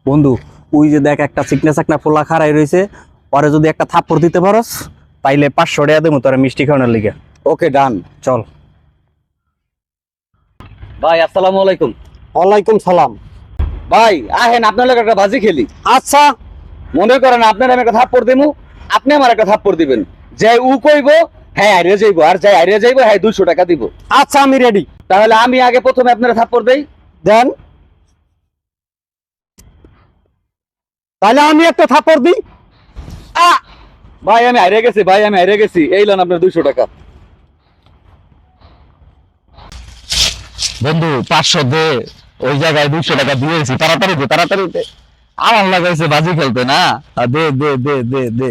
বন্ধু, ওই যে দেখ একটা চিকনা চাকনা পোলা খাড়াই রয়েছে, পরে যদি একটা থাপ্পড় দিতে পারস তাইলে 500 টাকা দেবো তোরা মিষ্টি খাওয়ানোর লিগে। ওকে ডান। চল ভাই, আসসালামু আলাইকুম। ওয়ালাইকুম সালাম। ভাই আহেন, আপনার লোক একটা বাজি খেলি। আচ্ছা মনে করেন আপনার আমি একটা থাপ্পড় দেবো, আপনি আমার একটা থাপ্পড় দিবেন। যে উ কইব হ্যাঁ হারিয়ে যাইবো, আর যাই হারিয়ে যাইবো হ্যাঁ 200 টাকা দিব। আচ্ছা আমি রেডি। তাহলে আমি আগে প্রথমে আপনারা থাপ্পড় দেই। দেন, তাহলে আমি একটা থাপ্পড় দিই। ভাই আমি হারিয়ে গেছি, ভাই আমি হারিয়ে গেছি, এই লোন আপনার 200 টাকা। বন্ধু 500 দে, ওই জায়গায় 200 টাকা দিয়েছি, তাড়াতাড়ি দে তাড়াতাড়ি দে। আমার লাগাইছে বাজি খেলতে না, দে দে দে দে দে।